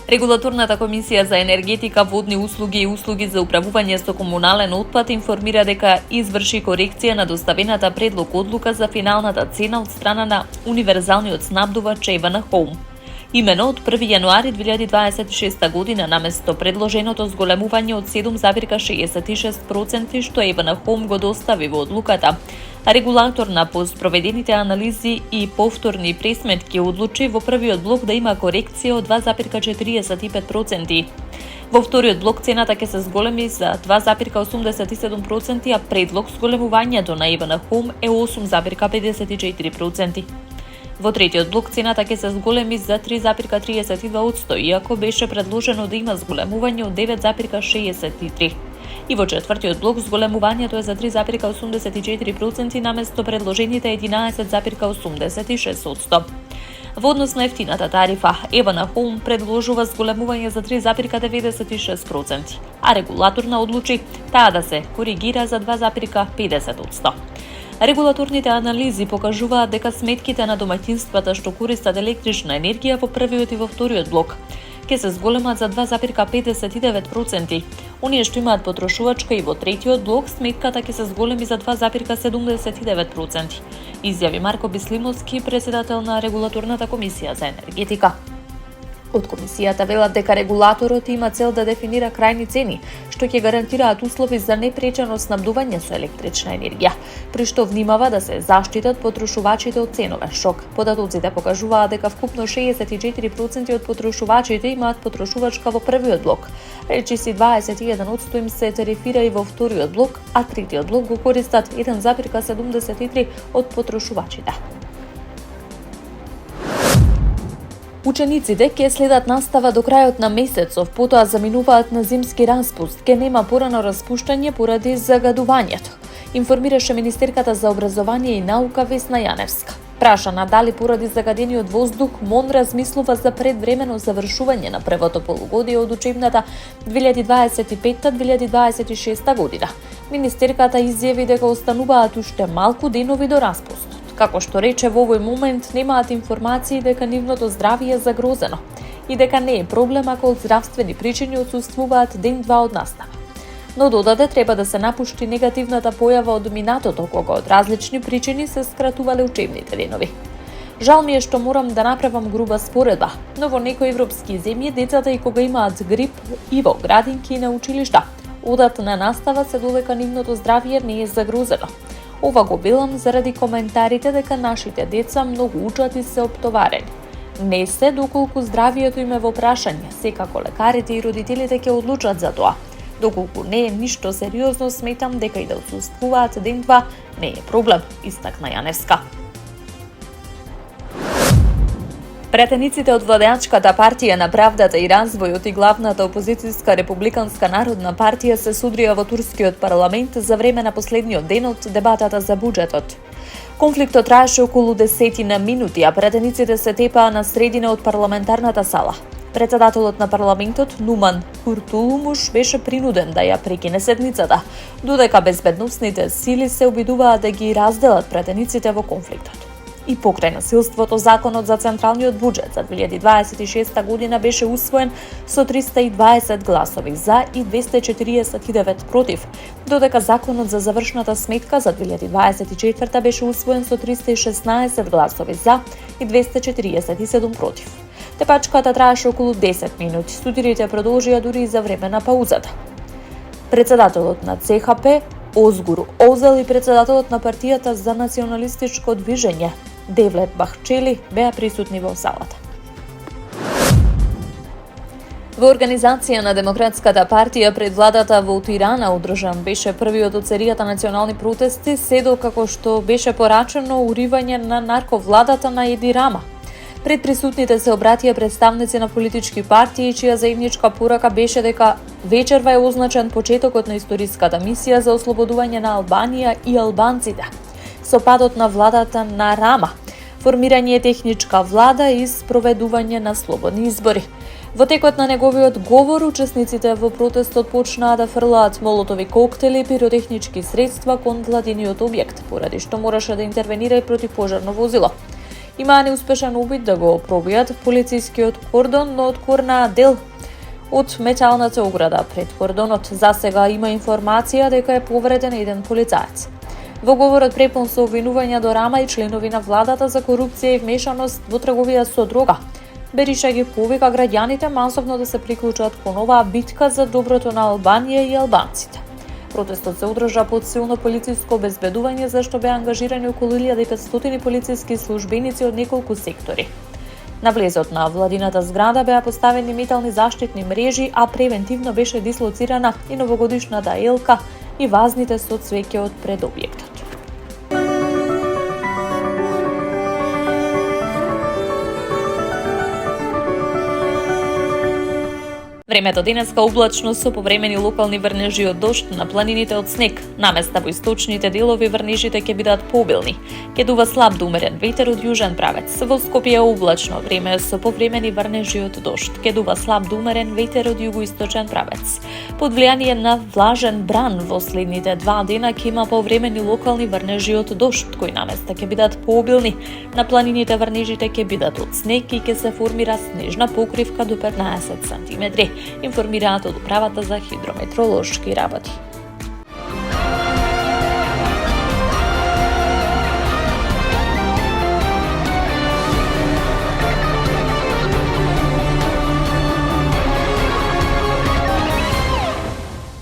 Регулаторната комисија за енергетика, водни услуги и услуги за управување со комунален отпад информира дека изврши корекција на доставената предлог одлука за финалната цена од страна на универзалниот снабдувач EVN Home. Имено од 1 јануари 2026 година наместо предложеното зголемување од 7,66% што EVN Home го достави во одлуката, регулаторна по спроведените анализи и повторни пресметки одлучи во првиот блок да има корекција од 2,45%. Во вториот блок цената ќе се зголеми за 2,87%, а предлог зголемувањето на EVN Home е 8,54%. Во третиот блок цената ќе се зголеми за 3,32%, иако беше предложено да има зголемување од 9,63%. И во четвртиот блок зголемувањето е за 3,84% наместо предложените 11,86%. Во однос на ефтината тарифа, EVN Home предложува зголемување за 3,96%, а регулаторна одлучи таа да се коригира за 2,50%. Регулаторните анализи покажуваат дека сметките на домаќинствата што користат електрична енергија во првиот и во вториот блок ќе се зголемат за 2,59%. Оние што имаат потрошувачка и во третиот блок сметката ќе се зголеми за 2,79%. Изјави Марко Бислимовски, председател на Регулаторната комисија за енергетика. Од комисијата велат дека регулаторот има цел да дефинира крајни цени, што ќе гарантираат услови за непречено снабдување со електрична енергија, при што внимава да се заштитат потрошувачите од ценовен шок. Податоците покажуваат дека вкупно 64% од потрошувачите имаат потрошувачка во првиот блок, речиси 21% им се тарифира и во вториот блок, а третиот блок го користат 1,73% од потрошувачите. Учениците ќе следат настава до крајот на месецов, потоа заминуваат на зимски распуст, ќе нема порано распуштање поради загадувањето, информираше Министерката за образование и наука Весна Јаневска. Прашана дали поради загадениот воздух МОН размислува за предвремено завршување на првото полугодие од учебната 2025-2026 година. Министерката изјави дека остануваат уште малку денови до распустот. Како што рече, во овој момент немаат информации дека нивното здравје е загрозено и дека не е проблем ако од здравствени причини отсуствуваат ден-два од настава. Но додаде треба да се напушти негативната појава од минатото кога од различни причини се скратувале учебните денови. Жал ми е што морам да направам груба споредба, но во некои европски земји децата и кога имаат грип и во градинки и на училишта, одат на настава се додека нивното здравје не е загрозено. Ова го велам заради коментарите дека нашите деца многу учат и се оптоварени. Не се доколку здравието им е во прашање, секако лекарите и родителите ќе одлучат за тоа. Доколку не е ништо сериозно, сметам дека и да отсуствуваат ден-два не е проблем, истакна Јаневска. Претениците од владеачката партија на правдата и развојот и главната опозицијска републиканска народна партија се судрија во турскиот парламент за време на последниот ден од дебатата за буџетот. Конфликтот траеше околу 10 минути, а претениците се тепаа на средина од парламентарната сала. Председателот на парламентот Нуман Куртулумуш беше принуден да ја прекине седницата, додека безбедносните сили се обидуваа да ги разделат претениците во конфликтот. И покрај насилството, законот за централниот буџет за 2026 година беше усвоен со 320 гласови за и 249 против, додека законот за завршната сметка за 2024 беше усвоен со 316 гласови за и 247 против. Тепачката траеше околу 10 минути, студирите продолжија дури и за време на паузата. Председателот на ЦХП Озгур Озел и председателот на партијата за националистичко движење Девлет Бахчели беа присутни во салата. Во организација на Демократската партија пред владата во Тирана одржан беше првиот од серијата национални протести, се докако што беше порачено уривање на нарковладата на Еди Рама. Пред присутните се обратија представници на политички партии, чија заедничка порака беше дека вечерва е означен почетокот на историската мисија за ослободување на Албанија и албанците. Со падот на владата на Рама, формирање техничка влада и спроведување на слободни избори. Во текот на неговиот говор, учесниците во протестот почнаа да фрлаат молотови коктели и пиротехнички средства кон владиниот објект, поради што мораше да интервенира и противпожарно возило. Има неуспешен обид да го пробијат полицискиот кордон, но откорна дел од металната ограда пред кордонот. За сега има информација дека е повреден еден полицаец. Во говорот препун со обвинувања до Рама и членови на владата за корупција и вмешаност во трговија со дрога, Бериша ги повика граѓаните масовно да се приклучат кон оваа битка за доброто на Албанија и албанците. Протестот се одржа под силно полициско обезбедување, зашто беа ангажирани околу 1500 полициски службеници од неколку сектори. На влезот на владината зграда беа поставени метални заштитни мрежи, а превентивно беше дислоцирана и новогодишната елка и вазните со цвеќе од пред објектот. Времето денеска облачно со повремени локални врнежи од дожд, на планините од снег. Наместа во источните делови врнежите ќе бидат побилни. Ќе дува слаб до умерен ветер од јужен правец. Во Скопје облачно време со повремени врнежи од дожд. Ќе дува слаб до умерен ветер од југоисточен правец. Под влијание на влажен бран во следните 2 дена ќе има повремени локални врнежи од дожд, кои наместа ќе бидат побилни. На планините врнежите ќе бидат од снег и ќе се формира снежна покривка до 15 сантиметри, информираат од Управата за хидрометролошки работи.